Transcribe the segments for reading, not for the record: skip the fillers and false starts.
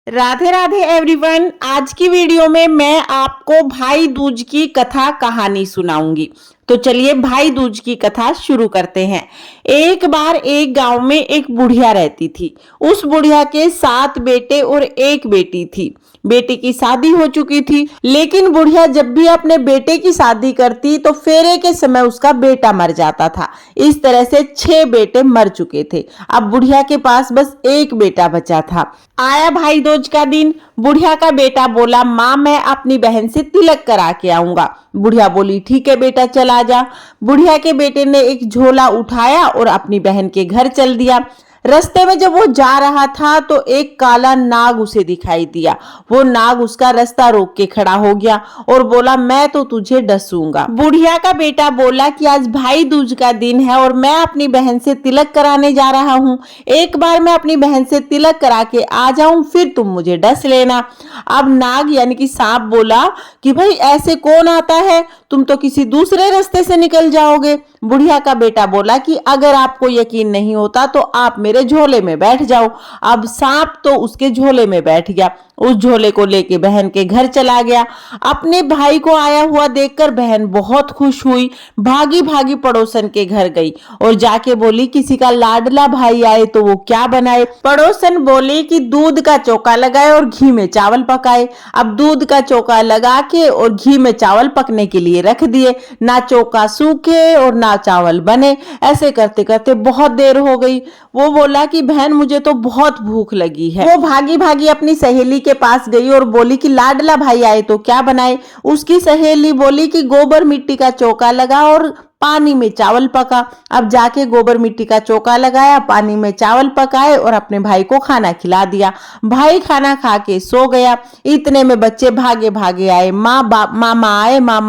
Radhe Radhe everyone. आज की video में मैं आपको भाई दूज की कथा कहानी सुनाऊंगी। तो चलिए भाई दूज की कथा शुरू करते हैं। एक बार एक गांव में एक बुढ़िया रहती थी। उस बुढ़िया के 7 बेटे और 1 बेटी थी। बेटे की शादी हो चुकी थी, लेकिन बुढ़िया जब भी अपने बेटे की शादी करती तो फेरे के समय उसका बेटा मर जाता था। इस तरह से 6 बेटे मर चुके थे। अब बुढ़िया के पास बस 1 बेटा बचा था। आया भाई दूज का दिन। बुढ़िया का बेटा बोला, माँ मैं अपनी बहन से तिलक करा के आऊंगा। बुढ़िया बोली, ठीक है बेटा चला जा। बुढ़िया के बेटे ने एक झोला उठाया और अपनी बहन के घर चल दिया। रास्ते में जब वो जा रहा था तो एक काला नाग उसे दिखाई दिया। वो नाग उसका रास्ता रोक के खड़ा हो गया और बोला, मैं तो तुझे डसूंगा। बुढ़िया का बेटा बोला कि आज भाई दूज का दिन है और मैं अपनी बहन से तिलक कराने जा रहा हूँ। एक बार मैं अपनी बहन से तिलक करा के आ जाऊं, फिर तुम मुझे डस लेना। अब नाग यानी कि सांप बोला कि भाई ऐसे कौन आता है, तुम तो किसी दूसरे रास्ते से निकल जाओगे। बुढ़िया का बेटा बोला कि अगर आपको यकीन नहीं होता तो आप मेरे झोले में बैठ जाओ। अब सांप तो उसके झोले में बैठ गया। उस झोले को लेके बहन के घर चला गया। अपने भाई को आया हुआ देखकर बहन बहुत खुश हुई। भागी भागी पड़ोसन के घर गई और जाके बोली, किसी का लाडला भाई आए तो वो क्या बनाए। पड़ोसन बोले कि दूध का चौका लगाए और घी में चावल पकाए। अब दूध का चौका लगा के और घी में चावल पकने के लिए रख दिए। ना चौका सूखे और ना चावल बने। ऐसे करते करते बहुत देर हो गई। वो बोला कि बहन मुझे तो बहुत भूख लगी है। वो भागी भागी अपनी सहेली के पास गई और बोली कि लाडला भाई आए तो क्या बनाए। उसकी सहेली बोली कि गोबर मिट्टी का चौका लगा और पानी में चावल पका। अब जाके गोबर मिट्टी का चौका लगाया, पानी में चावल पकाए और अपने भाई को खाना खिला दिया। भाई खाना खा के सो गया। इतने में बच्चे भागे भागे आए, मामा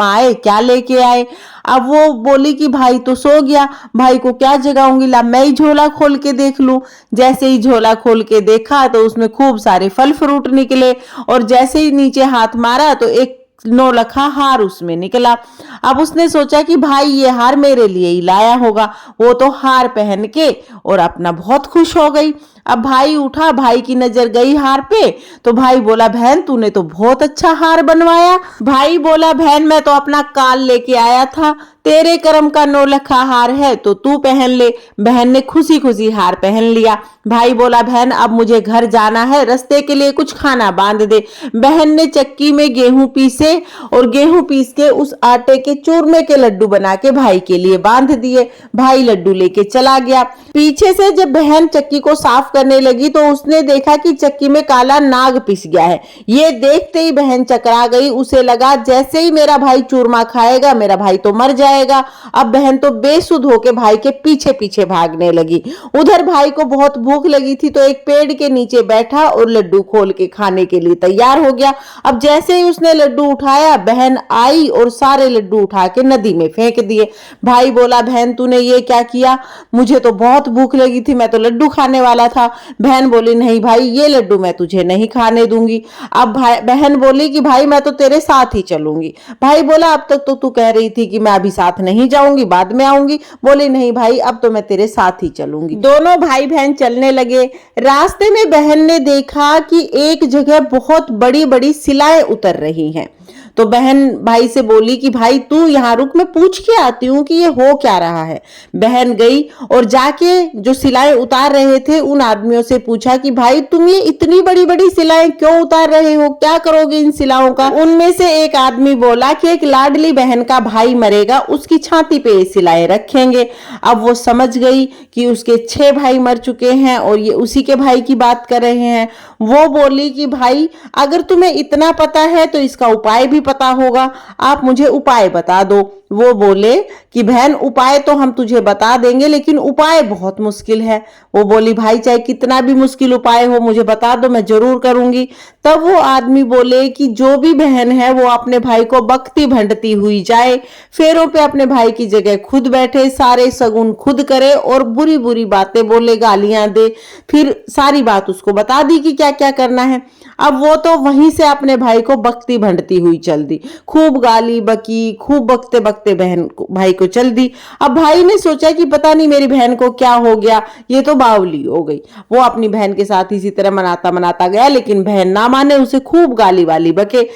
आए क्या लेके आए। अब वो बोली कि भाई तो सो गया, भाई को क्या जगाऊंगी, ला मैं ही झोला खोल के देख लूं। जैसे ही झोला खोल के देखा तो उसमें खूब सारे फल फ्रूट निकले और जैसे ही नीचे हाथ मारा तो एक 9 लखा हार उसमें निकला। अब उसने सोचा कि भाई ये हार मेरे लिए ही लाया होगा। वो तो हार पहन के और अपना बहुत खुश हो गई। अब भाई उठा, भाई की नजर गई हार पे तो भाई बोला, बहन तूने तो बहुत अच्छा हार बनवाया। भाई बोला, बहन मैं तो अपना काल लेके आया था, तेरे कर्म का 9 लखा हार है तो तू पहन ले। बहन ने खुशी खुशी हार पहन लिया। भाई बोला, बहन अब मुझे घर जाना है, रास्ते के लिए कुछ खाना बांध दे। बहन ने चक्की में गेहूं पीसे और गेहूं पीस के उस आटे के चूरमे के लड्डू बना के भाई के लिए बांध दिए। भाई लड्डू लेके चला गया। पीछे से जब बहन चक्की को साफ करने लगी तो उसने देखा कि चक्की में काला नाग पिस गया है। ये देखते ही बहन चकरा गई। उसे लगा जैसे ही मेरा भाई चूरमा खाएगा मेरा भाई तो मर जाएगा। अब बहन तो बेसुध होके भाई के पीछे पीछे भागने लगी। उधर भाई को बहुत भूख लगी थी तो एक पेड़ के नीचे बैठा और लड्डू खोल के खाने के लिए तैयार हो गया। अब जैसे ही उसने लड्डू उठाया बहन आई और सारे लड्डू उठा के नदी में फेंक दिए। भाई बोला, बहन तूने ये क्या किया, मुझे तो बहुत भूख लगी थी, मैं तो लड्डू खाने वाला था। बहन बोली, नहीं भाई ये लड्डू मैं तुझे नहीं खाने दूंगी। अब बहन बोली कि भाई मैं तो तेरे साथ ही चलूंगी। भाई बोला, अब तक तो तू कह रही थी कि मैं अभी साथ नहीं जाऊंगी, बाद में आऊंगी। बोली, नहीं भाई अब तो मैं तेरे साथ ही चलूंगी। दोनों भाई बहन चलने लगे। रास्ते में बहन ने देखा कि एक जगह बहुत बड़ी बड़ी शिलाएं उतर रही हैं। तो बहन भाई से बोली कि भाई तू यहाँ रुक, मैं पूछ के आती हूँ कि ये हो क्या रहा है। बहन गई और जाके जो शिलाएं उतार रहे थे उन आदमियों से पूछा कि भाई तुम ये इतनी बड़ी बड़ी शिलाएं क्यों उतार रहे हो, क्या करोगे इन शिलाओं का। उनमें से एक आदमी बोला कि एक लाडली बहन का भाई मरेगा, उसकी छाती पे ये शिलाएं रखेंगे। अब वो समझ गई कि उसके 6 भाई मर चुके हैं और ये उसी के भाई की बात कर रहे हैं। वो बोली कि भाई अगर तुम्हें इतना पता है तो इसका उपाय भी पता होगा, आप मुझे उपाय बता दो। वो बोले कि बहन उपाय तो हम तुझे बता देंगे लेकिन उपाय बहुत मुश्किल है। वो बोली, भाई चाहे कितना भी मुश्किल उपाय हो मुझे बता दो, मैं जरूर करूंगी। तब वो आदमी बोले कि जो भी बहन है वो अपने भाई को बकती भंडती हुई जाए, फेरों पे अपने भाई की जगह खुद बैठे, सारे सगुन खुद करे और बुरी बुरी बातें बोले, गालियां दे। फिर सारी बात उसको बता दी कि क्या क्या करना है। अब वो तो वहीं से अपने भाई को बकती भंडती हुई चल दी, खूब गाली बकी, खूब बकते बकते भाई को चल दी। अब भाई ने सोचा कि पता नहीं मेरी बहन को क्या हो गया, ये तो बावली हो गई। वो अपनी बहन के साथ इसी तरह मनाता मनाता गया, लेकिन बहन ना माने, उसे खूब गाली वाली बके।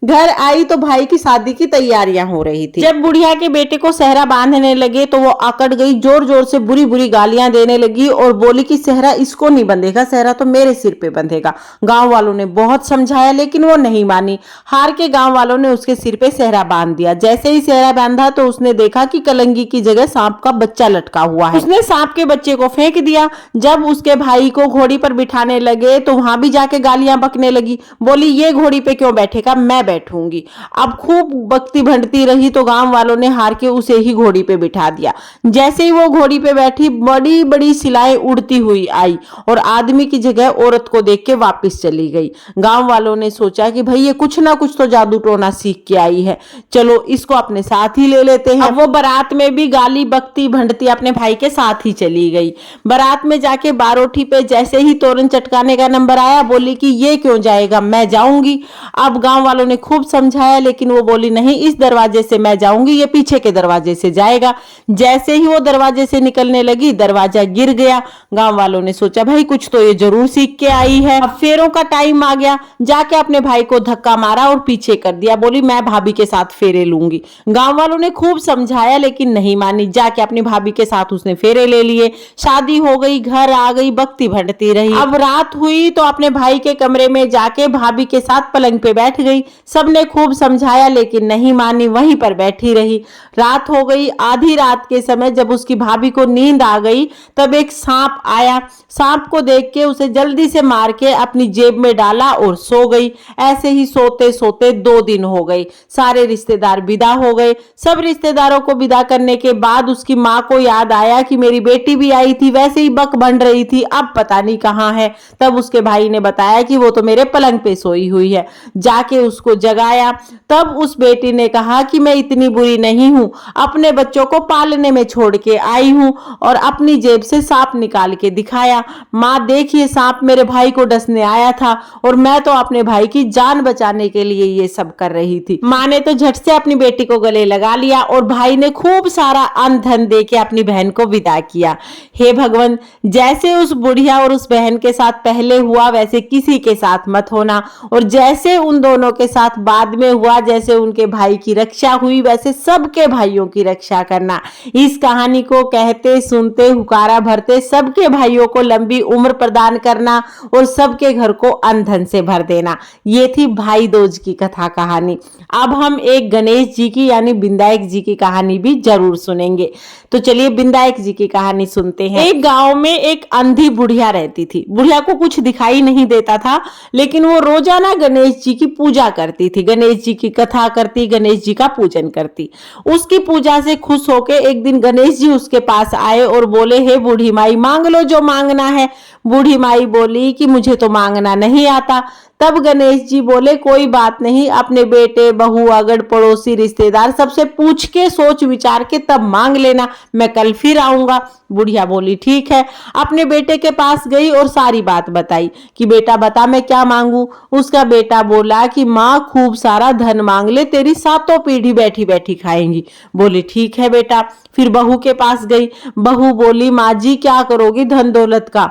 घर आई तो भाई की शादी की तैयारियां हो रही थी। जब बुढ़िया के बेटे को सेहरा बांधने लगे तो वो आकड़ गई, जोर जोर से बुरी बुरी गालियां देने लगी और बोली कि सेहरा इसको नहीं बंधेगा, सेहरा तो मेरे सिर पे बंधेगा। गांव वालों ने बहुत समझाया लेकिन वो नहीं मानी। हार के गांव वालों ने उसके सिर पे सेहरा बांध दिया। जैसे ही सेहरा बांधा तो उसने देखा कि कलंगी की जगह सांप का बच्चा लटका हुआ है। उसने सांप के बच्चे को फेंक दिया। जब उसके भाई को घोड़ी पर बिठाने लगे तो वहां भी जाके गालियां बकने लगी, बोली ये घोड़ी पे क्यों बैठेगा, मैं बैठूंगी। अब खूब बकती भंडती रही तो गांव वालों ने हार के उसे ही घोड़ी पे बिठा दिया। जैसे ही वो घोड़ी पे बैठी, बड़ी बड़ी सिलाएं उड़ती हुई आई और आदमी की जगह औरत को देख के वापस चली गई। गांव वालों ने सोचा कि भाई ये कुछ ना कुछ तो जादू टोना सीख के आई है, चलो इसको अपने साथ ही ले लेते हैं। अब वो बारात में भी गाली बकती भंडती अपने भाई के साथ ही चली गई। बारात में जाके बारोठी पे जैसे ही तोरण चटकाने का नंबर आया, बोली कि ये क्यों जाएगा, मैं जाऊंगी। अब गांव वालों ने खूब समझाया लेकिन वो बोली नहीं, इस दरवाजे से मैं जाऊंगी, ये पीछे के दरवाजे से जाएगा। जैसे ही वो दरवाजे से निकलने लगी, दरवाजा गिर गया। गांव वालों ने सोचा भाई कुछ तो ये जरूर सीख के आई है। अब फेरों का टाइम आ गया, जाके अपने भाई को धक्का मारा और पीछे कर दिया, बोली मैं भाभी के साथ फेरे लूंगी। गांव वालों ने खूब समझाया लेकिन नहीं मानी। जाके अपनी भाभी के साथ उसने फेरे ले लिए, शादी हो गई, घर आ गई, बकती भंडती रही। अब रात हुई तो अपने भाई के कमरे में जाके भाभी के साथ पलंग पे बैठ गई। सबने खूब समझाया लेकिन नहीं मानी, वहीं पर बैठी रही। रात हो गई। आधी रात के समय जब उसकी भाभी को नींद आ गई तब एक सांप आया। सांप को देख के उसे जल्दी से मार के अपनी जेब में डाला और सो गई। ऐसे ही सोते सोते 2 दिन हो गए। सारे रिश्तेदार विदा हो गए। सब रिश्तेदारों को विदा करने के बाद उसकी माँ को याद आया कि मेरी बेटी भी आई थी, वैसे ही बक बन रही थी, अब पता नहीं कहाँ है। तब उसके भाई ने बताया कि वो तो मेरे पलंग पे सोई हुई है। जाके उसको जगाया। तब उस बेटी ने कहा कि मैं इतनी बुरी नहीं हूं, अपने बच्चों को पालने में छोड़ के आई हूं, और अपनी जेब से सांप निकाल के दिखाया। माँ देखिए, सांप मेरे भाई को डसने आया था और मैं तो अपने भाई की जान बचाने के लिए ये सब कर रही थी। माँ ने तो झट से अपनी बेटी को गले लगा लिया और भाई ने खूब सारा अन्न धन दे के अपनी बहन को विदा किया। हे भगवान, जैसे उस बुढ़िया और उस बहन के साथ पहले हुआ वैसे किसी के साथ मत होना, और जैसे उन दोनों के साथ बाद में हुआ, जैसे उनके भाई की रक्षा हुई वैसे सबके भाइयों की रक्षा करना। इस कहानी को कहते सुनते हुकारा भरते सबके भाइयों को लंबी उम्र प्रदान करना और सबके घर को अन्न धन से भर देना। ये थी भाई दूज की कथा कहानी। अब हम एक गणेश जी की यानी विनायक जी की कहानी भी जरूर सुनेंगे। तो चलिए विनायक जी की कहानी सुनते हैं। एक गांव में एक अंधी बुढ़िया रहती थी। बुढ़िया को कुछ दिखाई नहीं देता था, लेकिन वो रोजाना गणेश जी की पूजा करती थी, गणेश जी की कथा करती, गणेश जी का पूजन करती। उसकी पूजा से खुश होके एक दिन गणेश जी उसके पास आए और बोले, हे बूढ़ी माई, मांग लो जो मांगना है। बूढ़ी माई बोली कि मुझे तो मांगना नहीं आता। तब गणेश जी बोले, कोई बात नहीं, अपने बेटे, बहू, अगड़ पड़ोसी, रिश्तेदार सबसे पूछ के सोच विचार के तब मांग लेना, मैं कल फिर आऊंगा। बुढ़िया बोली ठीक है। अपने बेटे के पास गई और सारी बात बताई कि बेटा बता मैं क्या मांगू। उसका बेटा बोला कि माँ खूब सारा धन मांग ले, तेरी 7 पीढ़ी बैठी बैठी खाएंगी। बोली ठीक है बेटा। फिर बहू के पास गई। बहू बोली, माँ जी क्या करोगी धन दौलत का,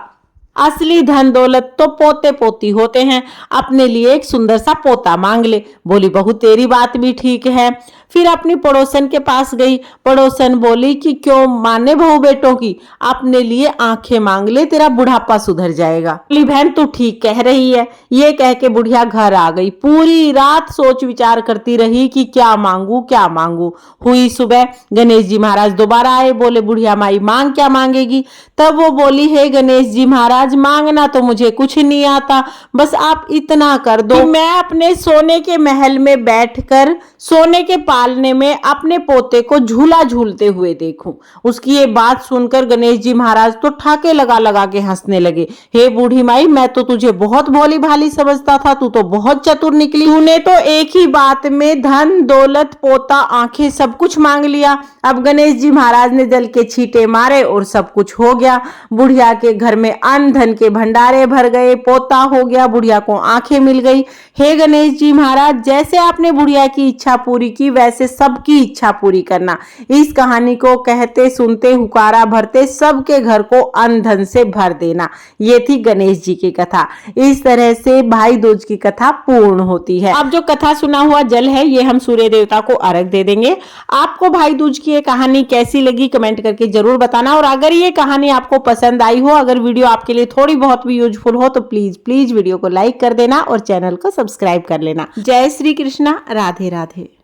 असली धन दौलत तो पोते पोती होते हैं, अपने लिए एक सुंदर सा पोता मांग ले। बोली बहू तेरी बात भी ठीक है। फिर अपनी पड़ोसन के पास गई। पड़ोसन बोली कि क्यों माने बहू बेटों की, अपने लिए आंखें मांग ले, तेरा बुढ़ापा सुधर जाएगा। बोली बहन तू ठीक कह रही है। ये कह के बुढ़िया घर आ गई। पूरी रात सोच विचार करती रही कि क्या मांगू क्या मांगू। हुई सुबह, गणेश जी महाराज दोबारा आए। बोले बुढ़िया माई मांग क्या मांगेगी। तब वो बोली, हे गणेश जी महाराज, मांगना तो मुझे कुछ नहीं आता, बस आप इतना कर दो, मैं अपने सोने के महल में बैठकर सोने के पालने में अपने पोते को झूला झूलते हुए देखूं। उसकी ये बात सुनकर गणेश जी महाराज तो ठाके लगा लगा के हंसने लगे। हे बूढ़ी माई, मैं तो तुझे बहुत भोली भाली समझता था, तू तो बहुत चतुर निकली। तूने तो एक ही बात में धन दौलत पोता आंखें सब कुछ मांग लिया। अब गणेश जी महाराज ने जल के छींटे मारे और सब कुछ हो गया। बुढ़िया के घर में अन्न धन के भंडारे भर गए, पोता हो गया, बुढ़िया को आंखें मिल गई। हे गणेश जी महाराज, जैसे आपने बुढ़िया की इच्छा पूरी की वैसे सबकी इच्छा पूरी करना। इस कहानी को कहते सुनते हुकारा भरते सबके घर को अन्न धन से भर देना। ये थी गणेश जी की कथा। इस तरह से भाई दूज की कथा पूर्ण होती है। अब जो कथा सुना हुआ जल है ये हम सूर्य देवता को अर्घ दे देंगे। आपको भाई दूज की ये कहानी कैसी लगी कमेंट करके जरूर बताना। और अगर ये कहानी आपको पसंद आई हो, अगर वीडियो आपके लिए थोड़ी बहुत भी यूजफुल हो तो प्लीज प्लीज वीडियो को लाइक कर देना और चैनल को सब्सक्राइब कर लेना। जय श्री कृष्णा, राधे राधे।